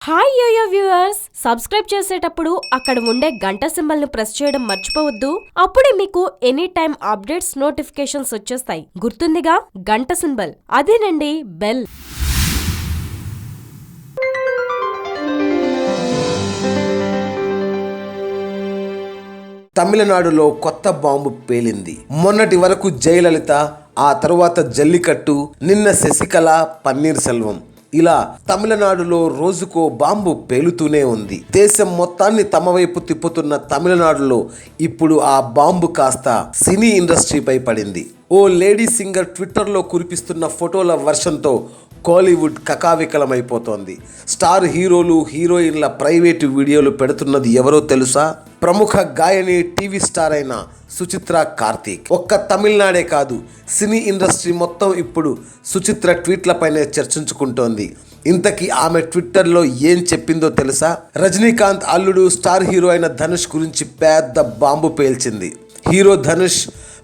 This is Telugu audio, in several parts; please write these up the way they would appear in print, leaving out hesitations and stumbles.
హాయ్ యోయో వ్యూవర్స్, సబ్స్క్రైబ్ చేసేటప్పుడు అక్కడ ఉండే గంట సింబల్ ను ప్రెస్ చేయడం మర్చిపోవద్దు. అప్పుడే మీకు ఎనీ టైం అప్డేట్స్ నోటిఫికేషన్స్ వచ్చేస్తాయి. గుర్తుందిగా గంట సింబల్, అదేనండి బెల్. తమిళనాడులో కొత్త బాంబు పేలింది. మొన్నటి వరకు జయలలిత, ఆ తరువాత జల్లికట్టు, నిన్న శశికళ, పన్నీర్ సెల్వం, ఇలా తమిళనాడులో రోజుకో బాంబు పేలుతూనే ఉంది. దేశం మొత్తాన్ని తమ వైపు తిప్పుతున్న తమిళనాడులో ఇప్పుడు ఆ బాంబు కాస్త సినీ ఇండస్ట్రీపై పడింది. ఓ లేడీ సింగర్ ట్విట్టర్లో కురిపిస్తున్న ఫోటోల వర్షంతో కోలీవుడ్ కకావికలమైపోతోంది. స్టార్ హీరోలు, హీరోయిన్ల ప్రైవేటు వీడియోలు పెడుతున్నది ఎవరో తెలుసా? ప్రముఖ గాయని, టీవీ స్టార్ అయిన సుచిత్ర కార్తీక్. ఒక్క తమిళనాడే కాదు, సినీ ఇండస్ట్రీ మొత్తం ఇప్పుడు సుచిత్ర ట్వీట్లపైనే చర్చించుకుంటోంది. ఇంతకీ ఆమె ట్విట్టర్లో ఏం చెప్పిందో తెలుసా? రజనీకాంత్ అల్లుడు, స్టార్ హీరో అయిన ధనుష్ గురించి పెద్ద బాంబు పేల్చింది. Hero Dhanush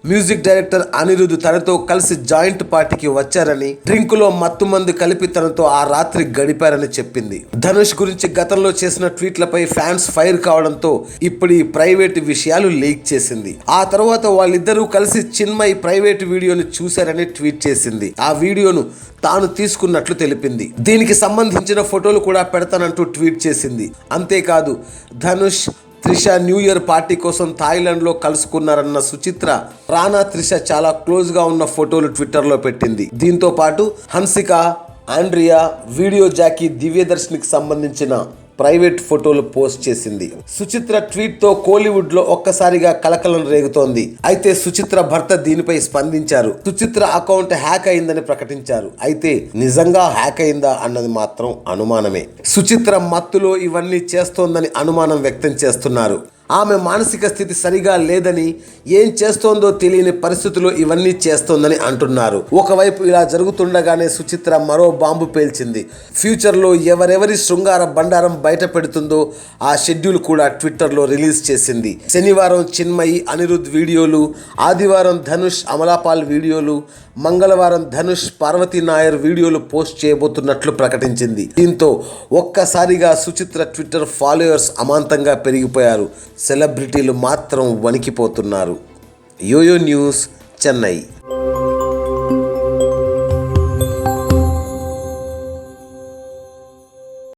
music director Anirudh తనతో కలిసి జాయింట్ పార్టీకి వచ్చారని, డ్రింకులో మత్తుమందు కలిపి తనతో ఆ రాత్రి గడిపారని చెప్పింది. ధనుష్ గురించి గతంలో చేసిన ట్వీట్లపై ఫ్యాన్స్ ఫైర్ కావడంతో ఇప్పుడు ఈ ప్రైవేటు విషయాలు లీక్ చేసింది. ఆ తర్వాత వాళ్ళిద్దరూ కలిసి చిన్మయ్ ప్రైవేటు వీడియోను చూశారని ట్వీట్ చేసింది. ఆ వీడియోను తాను తీసుకున్నట్లు తెలిపింది. దీనికి సంబంధించిన ఫోటోలు కూడా పెడతానంటూ ట్వీట్ చేసింది. అంతేకాదు, Dhanush, Trisha new year party కోసం థాయిలాండ్లో కలుసుకున్నారన్న సుచిత్ర, రానా, త్రిష చాలా క్లోజ్గా ఉన్న ఫోటోలు ట్విట్టర్లో పెట్టింది. దీంతో పాటు హన్సిక, ఆండ్రియా, వీడియో జాకీ, దివ్యదర్శన్కి సంబంధించిన ప్రైవేట్ ఫోటోలు పోస్ట్ చేసింది. సుచిత్ర ట్వీట్తో కోలీవుడ్లో ఒక్కసారిగా కలకలం రేగుతోంది. అయితే సుచిత్ర భర్త దీనిపై స్పందించారు. సుచిత్ర అకౌంట్ హ్యాక్ అయిందని ప్రకటించారు. అయితే నిజంగా హ్యాక్ అయిందా అన్నది మాత్రం అనుమానమే. సుచిత్ర మత్తులో ఇవన్నీ చేస్తోందని అనుమానం వ్యక్తం చేస్తున్నారు. ఆమె మానసిక స్థితి సరిగా లేదని, ఏం చేస్తోందో తెలియని పరిస్థితుల్లో ఇవన్నీ చేస్తోందని అంటున్నారు. ఒకవైపు ఇలా జరుగుతుండగానే సుచిత్ర మరో బాంబు పేల్చింది. ఫ్యూచర్లో ఎవరెవరి శృంగార బండారం బయట పెడుతుందో ఆ షెడ్యూల్ కూడా ట్విట్టర్లో రిలీజ్ చేసింది. శనివారం చిన్మయి, అనిరుద్ వీడియోలు, ఆదివారం ధనుష్, అమలాపాల్ వీడియోలు, మంగళవారం ధనుష్, పార్వతీ నాయర్ వీడియోలు పోస్ట్ చేయబోతున్నట్లు ప్రకటించింది. దీంతో ఒక్కసారిగా సుచిత్ర ట్విట్టర్ ఫాలోయర్స్ అమాంతంగా పెరిగిపోయారు. సెలబ్రిటీలు మాత్రం వణికిపోతున్నారు. Yo-yo news, Chennai.